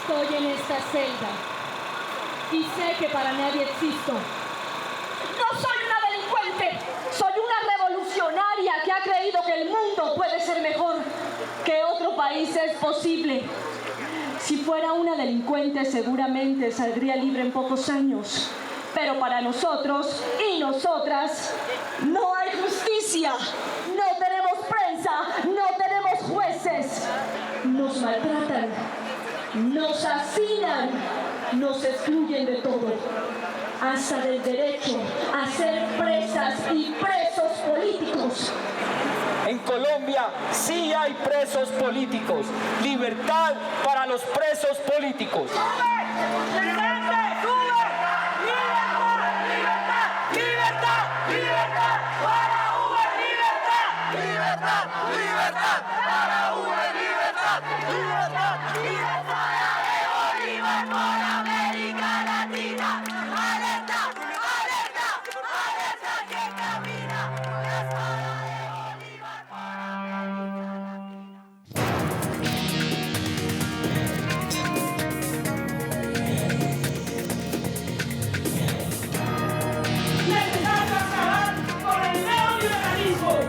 Estoy en esta celda y sé que para nadie existo. No soy una delincuente, soy una revolucionaria que ha creído que el mundo puede ser mejor, que otro país es posible. Si fuera una delincuente, seguramente saldría libre en pocos años. Pero para nosotros y nosotras no hay justicia. No tenemos prensa, no tenemos jueces. Nos maltratan, nos hacinan, nos excluyen de todo. Hasta del derecho a ser presas y presos políticos. En Colombia sí hay presos políticos. Libertad para los presos políticos.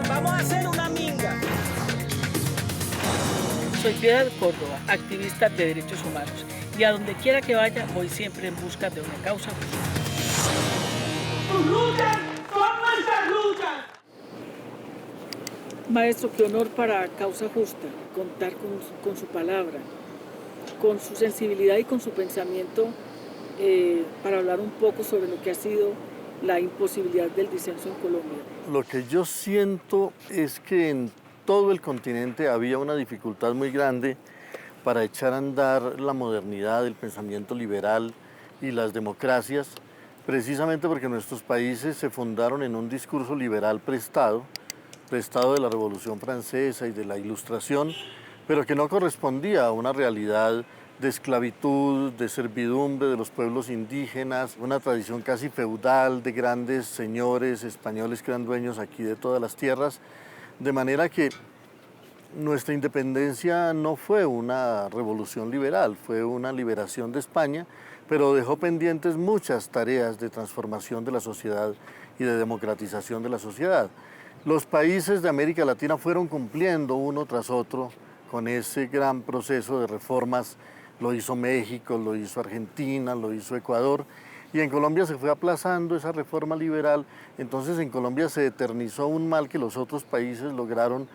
Vamos a hacer una minga. Soy Piedad Córdoba, activista de derechos humanos, y a donde quiera que vaya voy siempre en busca de una causa justa. ¡Tus luchas son nuestras luchas! Maestro, qué honor para Causa Justa contar con su palabra, con su sensibilidad y con su pensamiento para hablar un poco sobre lo que ha sido la imposibilidad del disenso en Colombia. Lo que yo siento es que en todo el continente había una dificultad muy grande para echar a andar la modernidad, el pensamiento liberal y las democracias, precisamente porque nuestros países se fundaron en un discurso liberal prestado de la Revolución Francesa y de la Ilustración, pero que no correspondía a una realidad de esclavitud, de servidumbre de los pueblos indígenas, una tradición casi feudal de grandes señores españoles que eran dueños aquí de todas las tierras, de manera que nuestra independencia no fue una revolución liberal, fue una liberación de España, pero dejó pendientes muchas tareas de transformación de la sociedad y de democratización de la sociedad. Los países de América Latina fueron cumpliendo uno tras otro con ese gran proceso de reformas. Lo hizo México, lo hizo Argentina, lo hizo Ecuador, y en Colombia se fue aplazando esa reforma liberal. Entonces en Colombia se eternizó un mal que los otros países lograron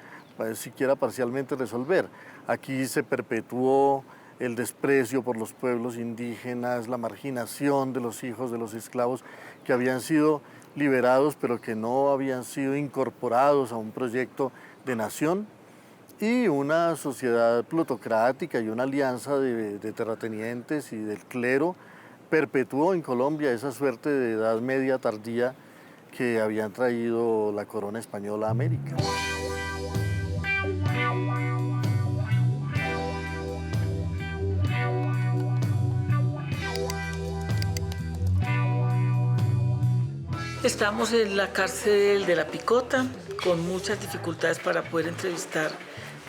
siquiera parcialmente resolver. Aquí se perpetuó el desprecio por los pueblos indígenas, la marginación de los hijos de los esclavos que habían sido liberados pero que no habían sido incorporados a un proyecto de nación, y una sociedad plutocrática y una alianza de terratenientes y del clero perpetuó en Colombia esa suerte de edad media tardía que habían traído la corona española a América. Estamos en la cárcel de La Picota con muchas dificultades para poder entrevistar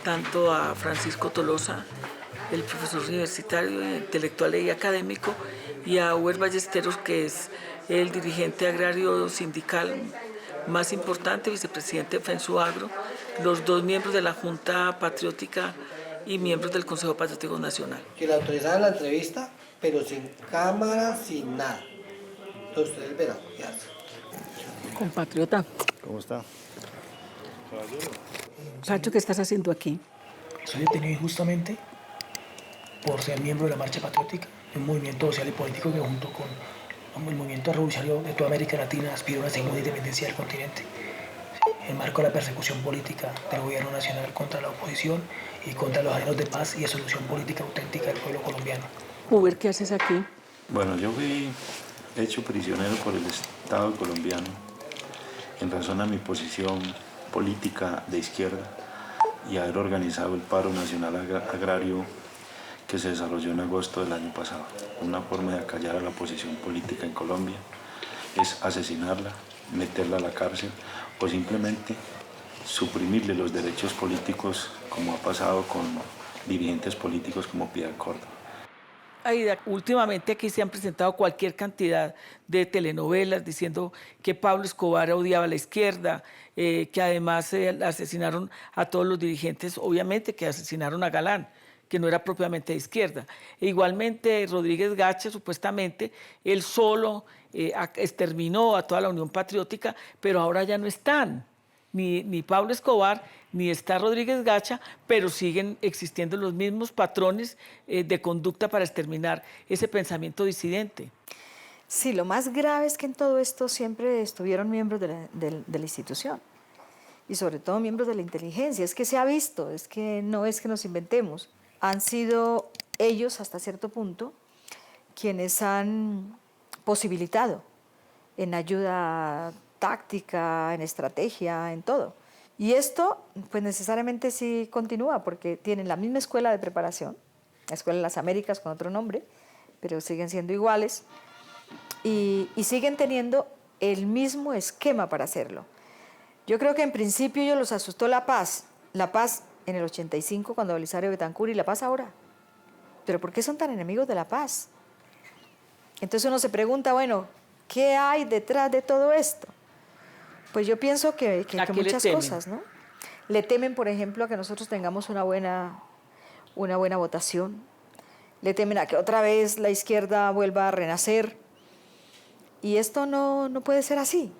tanto a Francisco Tolosa, el profesor universitario, intelectual y académico, y a Uber Ballesteros, que es el dirigente agrario sindical más importante, vicepresidente de FENSUAGRO, los dos miembros de la Junta Patriótica y miembros del Consejo Patriótico Nacional. Que le autorizaran la entrevista, pero sin cámara, sin nada. Entonces ustedes verán qué hace. Compatriota. ¿Cómo está? Sacho, ¿qué estás haciendo aquí? Soy detenido injustamente por ser miembro de la Marcha Patriótica, un movimiento social y político que junto con el movimiento revolucionario de toda América Latina aspira a una segunda independencia del continente, en marco de la persecución política del gobierno nacional contra la oposición y contra los anhelos de paz y de solución política auténtica del pueblo colombiano. Uber, ¿qué haces aquí? Bueno, yo fui hecho prisionero por el Estado colombiano en razón a mi posición política de izquierda y haber organizado el paro nacional agrario que se desarrolló en agosto del año pasado. Una forma de acallar a la oposición política en Colombia es asesinarla, meterla a la cárcel o simplemente suprimirle los derechos políticos, como ha pasado con dirigentes políticos como Piedad Córdoba. Aida, últimamente aquí se han presentado cualquier cantidad de telenovelas diciendo que Pablo Escobar odiaba a la izquierda, que además asesinaron a todos los dirigentes, obviamente que asesinaron a Galán, que no era propiamente de izquierda. E igualmente Rodríguez Gacha, supuestamente, él solo exterminó a toda la Unión Patriótica, pero ahora ya no están. Ni Pablo Escobar, ni está Rodríguez Gacha, pero siguen existiendo los mismos patrones de conducta para exterminar ese pensamiento disidente. Sí, lo más grave es que en todo esto siempre estuvieron miembros de la institución y sobre todo miembros de la inteligencia. Es que se ha visto, es que no es que nos inventemos. Han sido ellos, hasta cierto punto, quienes han posibilitado en ayuda táctica, en estrategia, en todo. Y esto, pues necesariamente sí continúa, porque tienen la misma escuela de preparación, la Escuela de las Américas con otro nombre, pero siguen siendo iguales, y siguen teniendo el mismo esquema para hacerlo. Yo creo que en principio ellos los asustó la paz en el 85 cuando Belisario Betancur y la paz ahora. Pero ¿por qué son tan enemigos de la paz? Entonces uno se pregunta, bueno, ¿qué hay detrás de todo esto? Pues yo pienso que muchas cosas, ¿no? Le temen, por ejemplo, a que nosotros tengamos una buena votación. Le temen a que otra vez la izquierda vuelva a renacer. Y esto no puede ser así.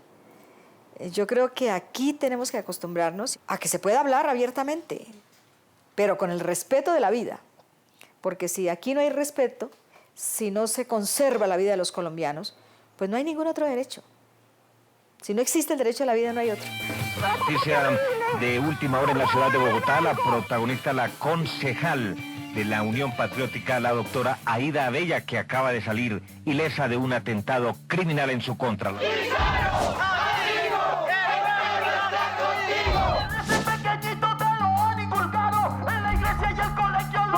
Yo creo que aquí tenemos que acostumbrarnos a que se pueda hablar abiertamente, pero con el respeto de la vida. Porque si aquí no hay respeto, si no se conserva la vida de los colombianos, pues no hay ningún otro derecho. Si no existe el derecho a la vida, no hay otro. Noticia de última hora en la ciudad de Bogotá, la protagonista, la concejal de la Unión Patriótica, la doctora Aida Abella, que acaba de salir ilesa de un atentado criminal en su contra. Lo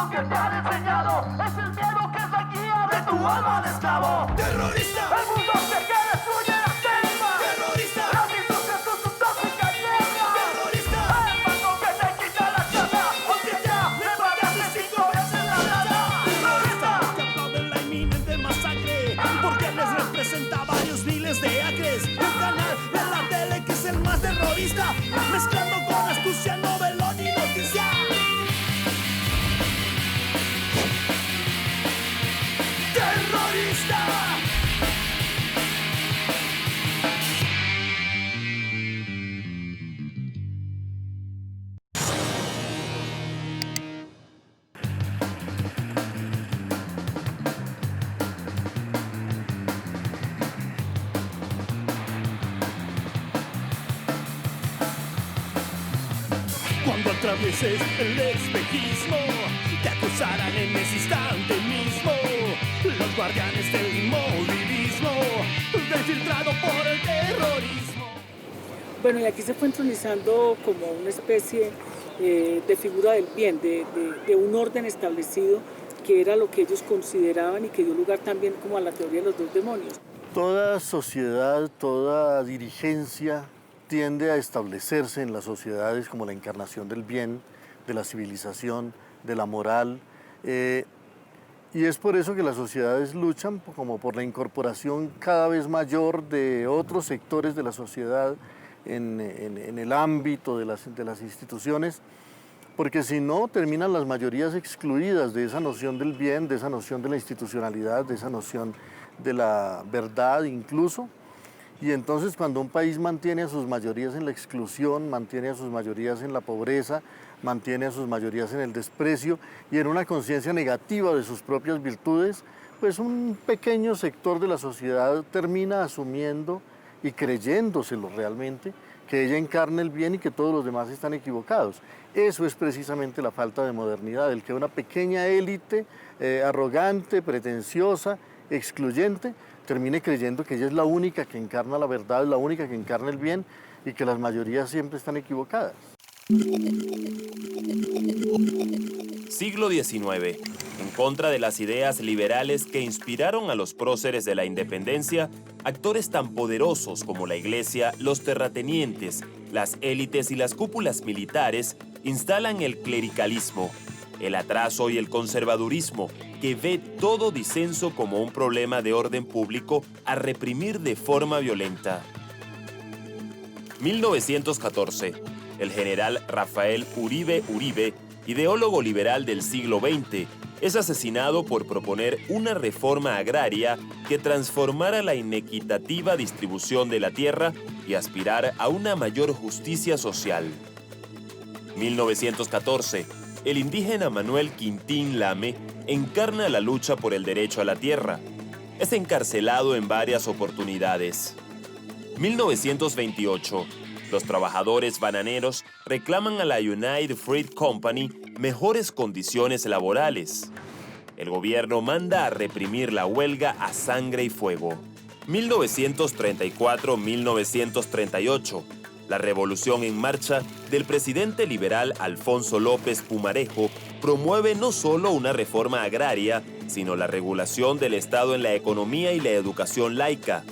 que te han enseñado es el miedo que es la guía de tu alma de esclavo. ¡Terrorista! El mundo se quiere destruye la selva. ¡Terrorista! La industria es tu tóxica niebla. ¡Terrorista! El banco que te quita la chata. Porque ya le pagaste 5 veces la lana. ¡Terrorista! Que aplauden la inminente masacre porque les representa varios miles de acres. Un canal de la tele que es el más terrorista, mezclando con astucia, novelón y noticia. ¡Terrorista! Cuando atravieses el espejismo, te acusarán en ese instante mismo. Los guardianes del inmovilismo, infiltrado por el terrorismo. Bueno, y aquí se fue entronizando como una especie de figura del bien, de un orden establecido, que era lo que ellos consideraban y que dio lugar también como a la teoría de los dos demonios. Toda sociedad, toda dirigencia tiende a establecerse en las sociedades como la encarnación del bien, de la civilización, de la moral, y es por eso que las sociedades luchan como por la incorporación cada vez mayor de otros sectores de la sociedad en el ámbito de las instituciones, porque si no terminan las mayorías excluidas de esa noción del bien, de esa noción de la institucionalidad, de esa noción de la verdad incluso. Y entonces cuando un país mantiene a sus mayorías en la exclusión, mantiene a sus mayorías en la pobreza, mantiene a sus mayorías en el desprecio y en una conciencia negativa de sus propias virtudes, pues un pequeño sector de la sociedad termina asumiendo y creyéndoselo realmente, que ella encarna el bien y que todos los demás están equivocados. Eso es precisamente la falta de modernidad, el que una pequeña élite arrogante, pretenciosa, excluyente, termine creyendo que ella es la única que encarna la verdad, la única que encarna el bien y que las mayorías siempre están equivocadas. Siglo XIX. En contra de las ideas liberales que inspiraron a los próceres de la independencia, actores tan poderosos como la Iglesia, los terratenientes, las élites y las cúpulas militares instalan el clericalismo, el atraso y el conservadurismo, que ve todo disenso como un problema de orden público a reprimir de forma violenta. 1914. El general Rafael Uribe Uribe, ideólogo liberal del siglo XX, es asesinado por proponer una reforma agraria que transformara la inequitativa distribución de la tierra y aspirar a una mayor justicia social. 1914. El indígena Manuel Quintín Lame encarna la lucha por el derecho a la tierra. Es encarcelado en varias oportunidades. 1928. Los trabajadores bananeros reclaman a la United Fruit Company mejores condiciones laborales. El gobierno manda a reprimir la huelga a sangre y fuego. 1934-1938. La revolución en marcha del presidente liberal Alfonso López Pumarejo promueve no solo una reforma agraria, sino la regulación del Estado en la economía y la educación laica.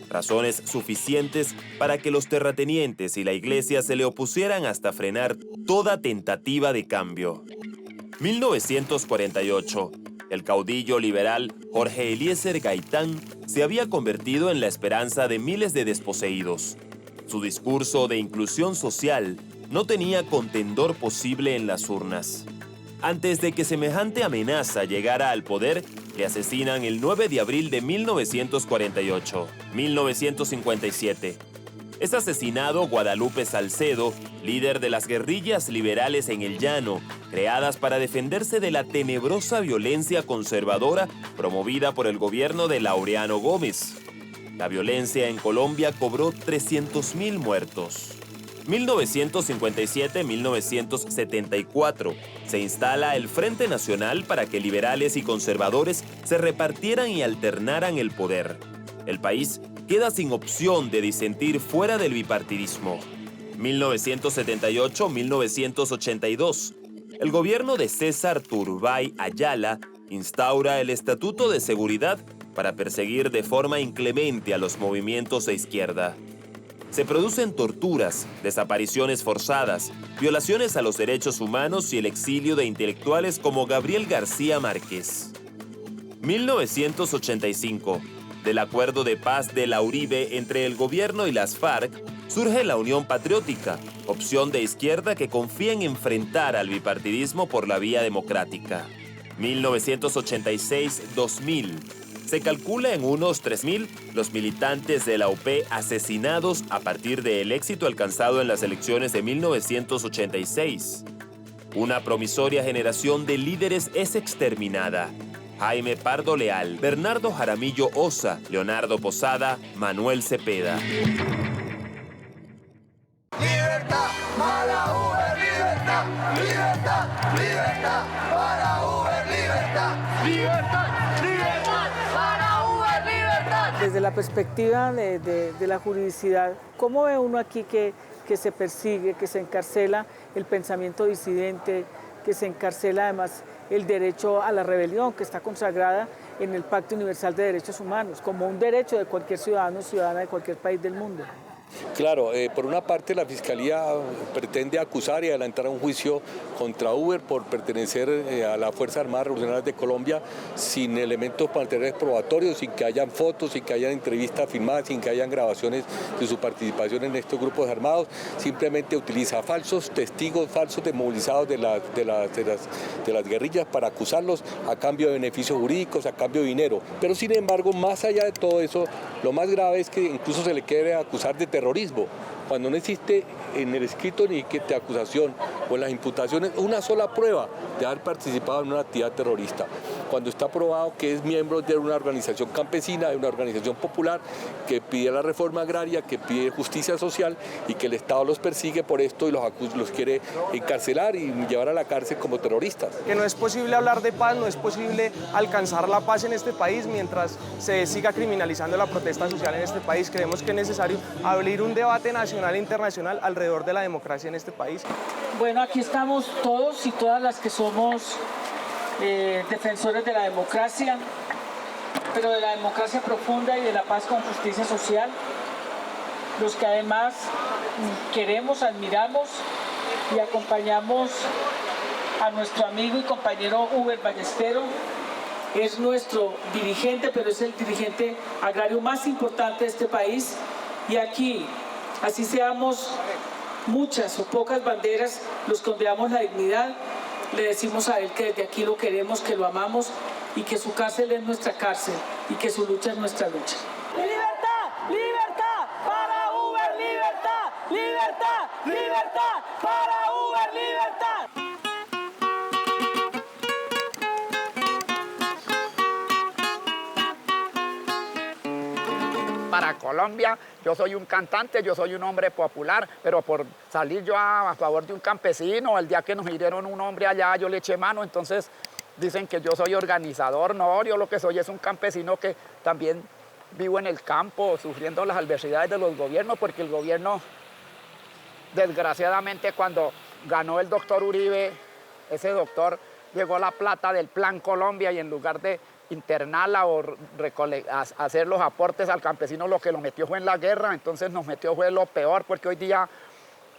Razones suficientes para que los terratenientes y la iglesia se le opusieran hasta frenar toda tentativa de cambio. 1948. El caudillo liberal Jorge Eliezer Gaitán se había convertido en la esperanza de miles de desposeídos. Su discurso de inclusión social no tenía contendor posible en las urnas. Antes de que semejante amenaza llegara al poder, le asesinan el 9 de abril de 1948. 1957. Es asesinado Guadalupe Salcedo, líder de las guerrillas liberales en el Llano, creadas para defenderse de la tenebrosa violencia conservadora promovida por el gobierno de Laureano Gómez. La violencia en Colombia cobró 300.000 muertos. 1957-1974. Se instala el Frente Nacional para que liberales y conservadores se repartieran y alternaran el poder. El país queda sin opción de disentir fuera del bipartidismo. 1978-1982. El gobierno de César Turbay Ayala instaura el Estatuto de Seguridad para perseguir de forma inclemente a los movimientos de izquierda. Se producen torturas, desapariciones forzadas, violaciones a los derechos humanos y el exilio de intelectuales como Gabriel García Márquez. 1985. Del acuerdo de paz de la Uribe entre el gobierno y las FARC, surge la Unión Patriótica, opción de izquierda que confía en enfrentar al bipartidismo por la vía democrática. 1986-2000. Se calcula en unos 3.000 los militantes de la UP asesinados a partir del éxito alcanzado en las elecciones de 1986. Una promisoria generación de líderes es exterminada. Jaime Pardo Leal, Bernardo Jaramillo Osa, Leonardo Posada, Manuel Cepeda. Libertad para Uber, libertad, libertad, libertad para Uber, libertad, libertad, libertad para Uber, libertad. Desde la perspectiva de la juridicidad, ¿cómo ve uno aquí que se persigue, que se encarcela el pensamiento disidente, que se encarcela además el derecho a la rebelión, que está consagrada en el Pacto Universal de Derechos Humanos, como un derecho de cualquier ciudadano o ciudadana de cualquier país del mundo? Claro, por una parte la Fiscalía pretende acusar y adelantar un juicio contra Uber por pertenecer a las Fuerzas Armadas Revolucionarias de Colombia sin elementos materiales probatorios, sin que hayan fotos, sin que hayan entrevistas firmadas, sin que hayan grabaciones de su participación en estos grupos armados. Simplemente utiliza falsos testigos, falsos desmovilizados de las guerrillas para acusarlos a cambio de beneficios jurídicos, a cambio de dinero. Pero sin embargo, más allá de todo eso, lo más grave es que incluso se le quiere acusar de terrorismo, cuando no existe en el escrito ni de acusación o en las imputaciones una sola prueba de haber participado en una actividad terrorista, cuando está probado que es miembro de una organización campesina, de una organización popular que pide la reforma agraria, que pide justicia social y que el Estado los persigue por esto y los quiere encarcelar y llevar a la cárcel como terroristas. Que no es posible hablar de paz, no es posible alcanzar la paz en este país mientras se siga criminalizando la protesta social en este país. Creemos que es necesario abrir un debate nacional e internacional alrededor de la democracia en este país. Bueno, aquí estamos todos y todas las que somos defensores de la democracia, pero de la democracia profunda y de la paz con justicia social, los que además queremos, admiramos y acompañamos a a nuestro amigo y compañero Uber Ballestero. Es nuestro dirigente, pero es el dirigente agrario más importante de este país. Y aquí, así seamos muchas o pocas banderas, los que ondeamos la dignidad, le decimos a él que desde aquí lo queremos, que lo amamos y que su cárcel es nuestra cárcel y que su lucha es nuestra lucha. ¡Libertad! ¡Libertad! ¡Para Uber! ¡Libertad! ¡Libertad! ¡Libertad! ¡Para Uber! ¡Libertad! Para Colombia, yo soy un cantante, yo soy un hombre popular, pero por salir yo a favor de un campesino, el día que nos hirieron un hombre allá, yo le eché mano, entonces dicen que yo soy organizador. No, yo lo que soy es un campesino que también vivo en el campo, sufriendo las adversidades de los gobiernos, porque el gobierno, desgraciadamente, cuando ganó el doctor Uribe, ese doctor llegó la plata del Plan Colombia y en lugar de internarla o hacer los aportes al campesino, lo que lo metió fue en la guerra, entonces nos metió fue lo peor, porque hoy día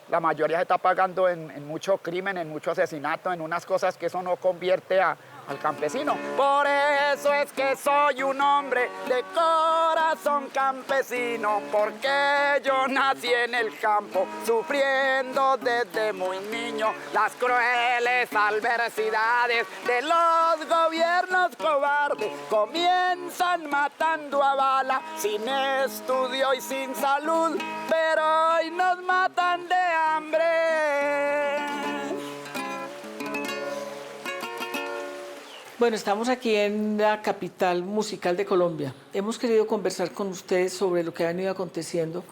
la mayoría se está pagando en mucho crimen, en mucho asesinato, en unas cosas que eso no convierte al campesino. Por eso es que soy un hombre de corazón campesino, porque yo nací en el campo, sufriendo desde muy niño las crueles adversidades de los gobiernos cobardes. Comienzan matando a bala, sin estudio y sin salud, pero hoy nos matan de hambre. Bueno, estamos aquí en la capital musical de Colombia. Hemos querido conversar con ustedes sobre lo que ha venido aconteciendo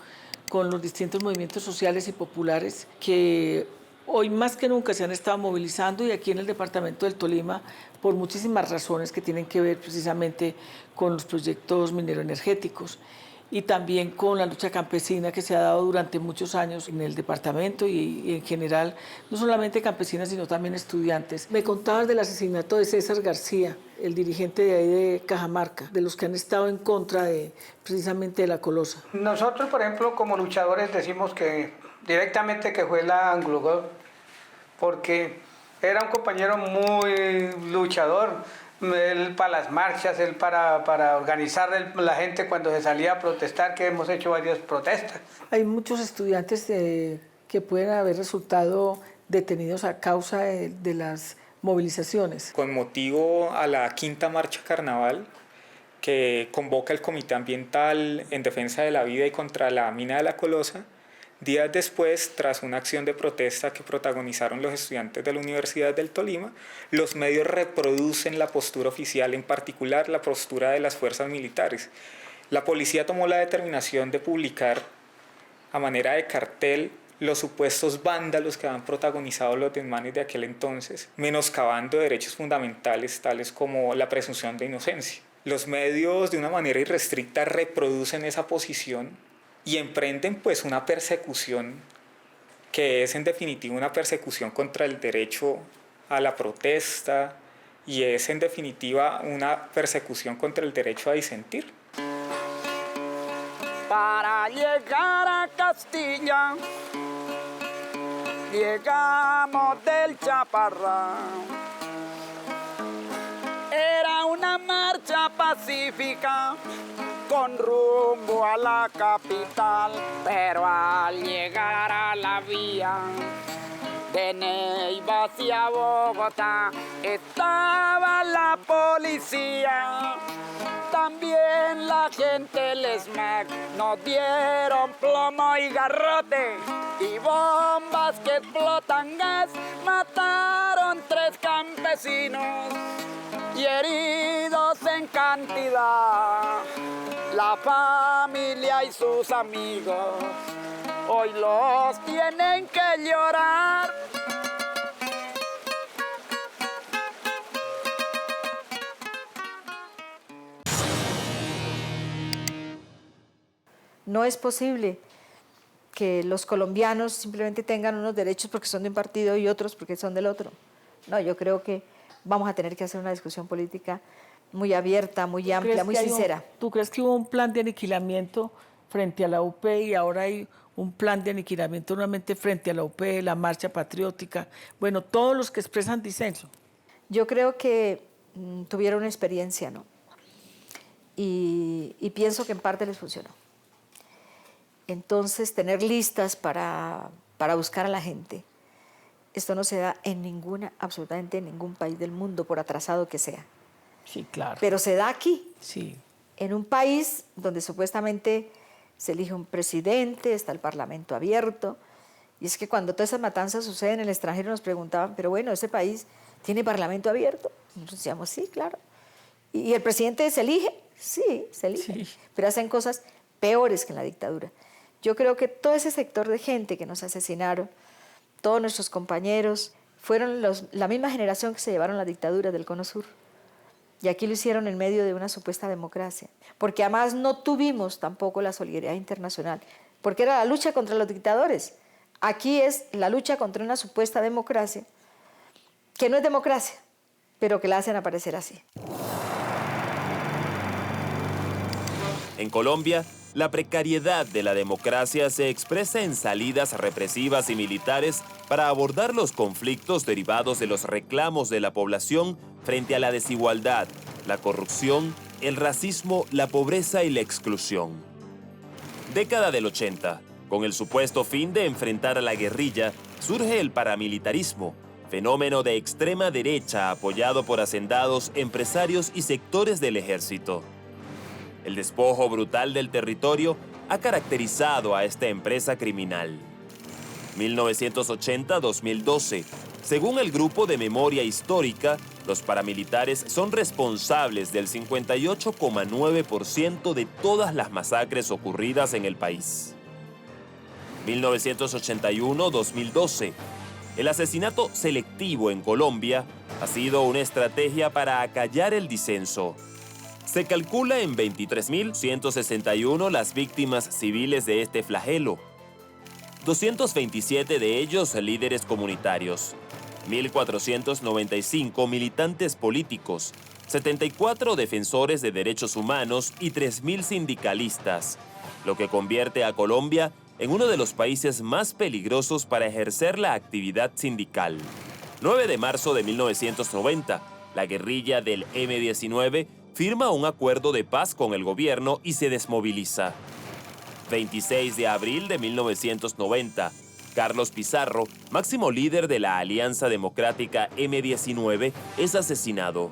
con los distintos movimientos sociales y populares que hoy más que nunca se han estado movilizando, y aquí en el departamento del Tolima por muchísimas razones que tienen que ver precisamente con los proyectos mineroenergéticos y también con la lucha campesina que se ha dado durante muchos años en el departamento y en general, no solamente campesinas, sino también estudiantes. Me contabas del asesinato de César García, el dirigente de ahí de Cajamarca, de los que han estado en contra de precisamente de la Colosa. Nosotros, por ejemplo, como luchadores decimos que directamente que fue la Anglo-Gold, porque era un compañero muy luchador. Él para las marchas, él para organizar la gente cuando se salía a protestar, que hemos hecho varias protestas. Hay muchos estudiantes que pueden haber resultado detenidos a causa de las movilizaciones. Con motivo a la quinta marcha carnaval que convoca el Comité Ambiental en Defensa de la Vida y contra la mina de la Colosa, días después, tras una acción de protesta que protagonizaron los estudiantes de la Universidad del Tolima, los medios reproducen la postura oficial, en particular la postura de las fuerzas militares. La policía tomó la determinación de publicar a manera de cartel los supuestos vándalos que habían protagonizado los desmanes de aquel entonces, menoscabando derechos fundamentales tales como la presunción de inocencia. Los medios, de una manera irrestricta, reproducen esa posición y emprenden pues una persecución que es en definitiva una persecución contra el derecho a la protesta y es en definitiva una persecución contra el derecho a disentir. Para llegar a Castilla, llegamos del Chaparrón. Era una marcha pacífica con rumbo a la capital, pero al llegar a la vía de Neiva hacia Bogotá estaba la policía. También la gente del SMAC nos dieron plomo y garrote y bombas que explotan gas mataron 3 campesinos y heridos en cantidad. La familia y sus amigos hoy los tienen que llorar. No es posible que los colombianos simplemente tengan unos derechos porque son de un partido y otros porque son del otro. No, yo creo que vamos a tener que hacer una discusión política muy abierta, muy amplia, muy sincera. ¿Tú crees que hubo un plan de aniquilamiento frente a la UP y ahora hay un plan de aniquilamiento nuevamente frente a la UP, la Marcha Patriótica, bueno, todos los que expresan disenso. Yo creo que tuvieron una experiencia, ¿no? Y pienso que en parte les funcionó. Entonces, tener listas para buscar a la gente, esto no se da absolutamente en ningún país del mundo, por atrasado que sea. Sí, claro. Pero se da aquí, sí, en un país donde supuestamente se elige un presidente, está el parlamento abierto, y es que cuando todas esas matanzas suceden en el extranjero nos preguntaban, pero bueno, ¿ese país tiene parlamento abierto? Y nosotros decíamos, sí, claro. ¿Y el presidente se elige? Sí, se elige, sí, pero hacen cosas peores que en la dictadura. Yo creo que todo ese sector de gente que nos asesinaron, todos nuestros compañeros, fueron la misma generación que se llevaron la dictadura del Cono Sur. Y aquí lo hicieron en medio de una supuesta democracia. Porque además no tuvimos tampoco la solidaridad internacional, porque era la lucha contra los dictadores. Aquí es la lucha contra una supuesta democracia, que no es democracia, pero que la hacen aparecer así. En Colombia, la precariedad de la democracia se expresa en salidas represivas y militares para abordar los conflictos derivados de los reclamos de la población frente a la desigualdad, la corrupción, el racismo, la pobreza y la exclusión. Década del 80. Con el supuesto fin de enfrentar a la guerrilla, surge el paramilitarismo, fenómeno de extrema derecha apoyado por hacendados, empresarios y sectores del ejército. El despojo brutal del territorio ha caracterizado a esta empresa criminal. 1980-2012. Según el Grupo de Memoria Histórica, los paramilitares son responsables del 58,9% de todas las masacres ocurridas en el país. 1981-2012. El asesinato selectivo en Colombia ha sido una estrategia para acallar el disenso. Se calcula en 23.161 las víctimas civiles de este flagelo. 227 de ellos líderes comunitarios, 1.495 militantes políticos, 74 defensores de derechos humanos y 3.000 sindicalistas, lo que convierte a Colombia en uno de los países más peligrosos para ejercer la actividad sindical. 9 de marzo de 1990, la guerrilla del M-19 firma un acuerdo de paz con el gobierno y se desmoviliza. 26 de abril de 1990, Carlos Pizarro, máximo líder de la Alianza Democrática M-19, es asesinado.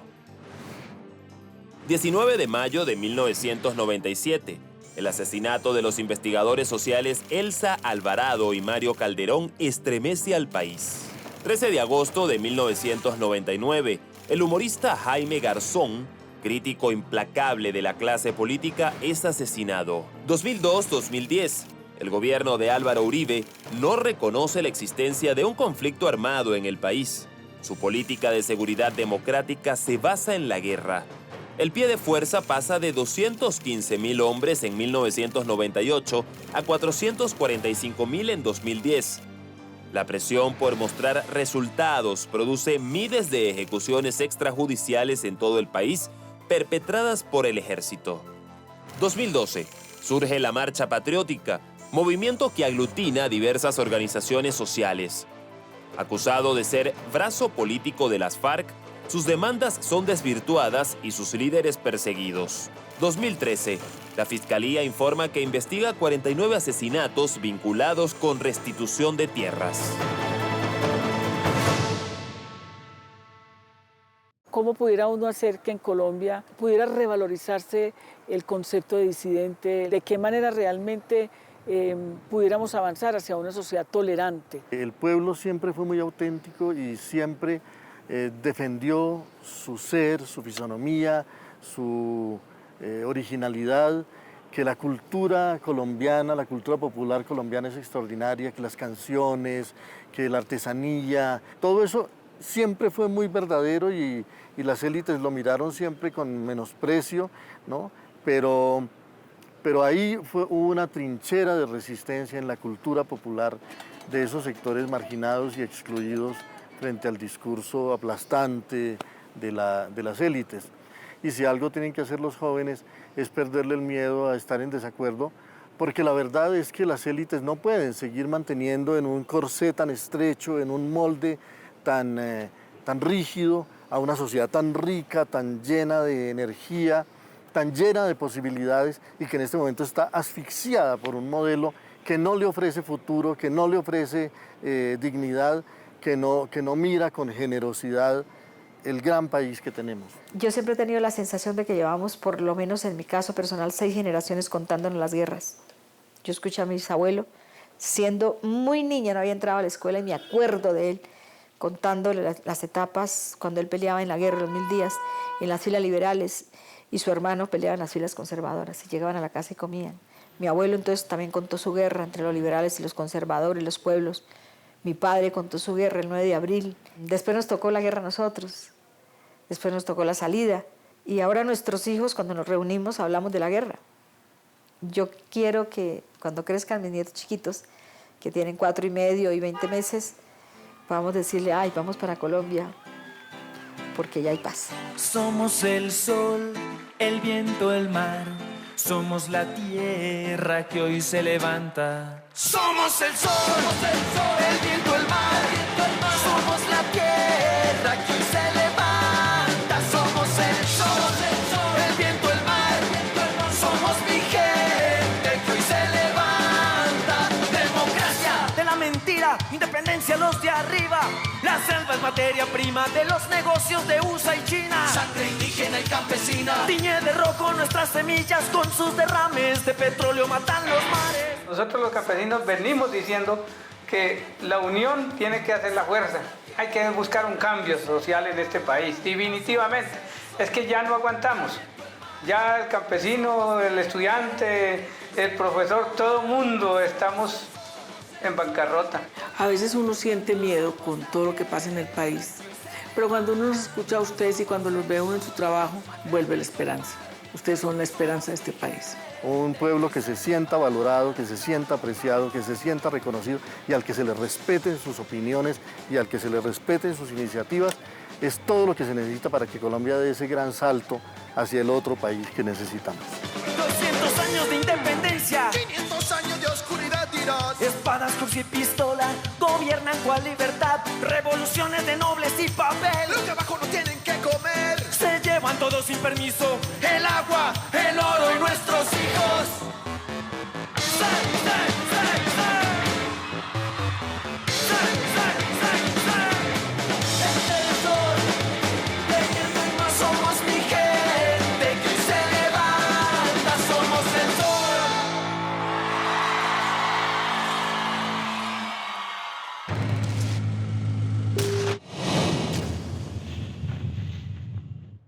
19 de mayo de 1997, el asesinato de los investigadores sociales Elsa Alvarado y Mario Calderón estremece al país. 13 de agosto de 1999, el humorista Jaime Garzón, crítico implacable de la clase política, es asesinado. 2002-2010. El gobierno de Álvaro Uribe no reconoce la existencia de un conflicto armado en el país. Su política de seguridad democrática se basa en la guerra. El pie de fuerza pasa de 215.000 hombres en 1998 a 445.000 en 2010. La presión por mostrar resultados produce miles de ejecuciones extrajudiciales en todo el país, perpetradas por el ejército. 2012. Surge la Marcha Patriótica, movimiento que aglutina a diversas organizaciones sociales. Acusado de ser brazo político de las FARC, sus demandas son desvirtuadas y sus líderes perseguidos. 2013. La Fiscalía informa que investiga 49 asesinatos vinculados con restitución de tierras. ¿Cómo pudiera uno hacer que en Colombia pudiera revalorizarse el concepto de disidente? ¿De qué manera realmente pudiéramos avanzar hacia una sociedad tolerante? El pueblo siempre fue muy auténtico y siempre defendió su ser, su fisonomía, su originalidad, que la cultura colombiana, la cultura popular colombiana es extraordinaria, que las canciones, que la artesanía, todo eso siempre fue muy verdadero y las élites lo miraron siempre con menosprecio, ¿no? Pero ahí hubo una trinchera de resistencia en la cultura popular de esos sectores marginados y excluidos frente al discurso aplastante de las élites. Y si algo tienen que hacer los jóvenes es perderle el miedo a estar en desacuerdo porque la verdad es que las élites no pueden seguir manteniendo en un corsé tan estrecho, en un molde tan rígido, a una sociedad tan rica, tan llena de energía, tan llena de posibilidades y que en este momento está asfixiada por un modelo que no le ofrece futuro, que no le ofrece dignidad, que no mira con generosidad el gran país que tenemos. Yo siempre he tenido la sensación de que llevamos, por lo menos en mi caso personal, 6 generaciones contándonos las guerras. Yo escuché a mi bisabuelo, siendo muy niña, no había entrado a la escuela y me acuerdo de él contándole las etapas cuando él peleaba en la guerra, los 1000 días, en las filas liberales, y su hermano peleaba en las filas conservadoras y llegaban a la casa y comían. Mi abuelo entonces también contó su guerra entre los liberales y los conservadores, los pueblos. Mi padre contó su guerra el 9 de abril. Después nos tocó la guerra a nosotros. Después nos tocó la salida. Y ahora nuestros hijos, cuando nos reunimos, hablamos de la guerra. Yo quiero que cuando crezcan mis nietos chiquitos, que tienen 4 y medio y 20 meses, podamos decirle, ay, vamos para Colombia, porque ya hay paz. Somos el sol, el viento, el mar. Somos la tierra que hoy se levanta. Somos el sol, el viento, el mar. Somos la tierra que hoy se levanta. Somos el sol, el viento, el mar. Somos mi gente que hoy se levanta. Democracia De la mentira, independencia los de arriba. La selva es materia prima de los negocios de USA y China. Sangre indígena y campesina. Tiñe de rojo nuestras semillas, con sus derrames de petróleo matan los mares. Nosotros los campesinos venimos diciendo que la unión tiene que hacer la fuerza. Hay que buscar un cambio social en este país, definitivamente. Es que ya no aguantamos. Ya el campesino, el estudiante, el profesor, todo el mundo estamos en bancarrota. A veces uno siente miedo con todo lo que pasa en el país, pero cuando uno los escucha a ustedes y cuando los ve uno en su trabajo, vuelve la esperanza. Ustedes son la esperanza de este país. Un pueblo que se sienta valorado, que se sienta apreciado, que se sienta reconocido y al que se le respeten sus opiniones y al que se le respeten sus iniciativas, es todo lo que se necesita para que Colombia dé ese gran salto hacia el otro país que necesitamos. 200 años de independencia, 500 años de oscuridad dirás. espadas, cruz y pistola, gobiernan cual libertad, revoluciones de nobles y papel. Los de abajo no tienen que comer. Se llevan todos sin permiso El agua, el oro y nuestros hijos. ¡Sí, sí!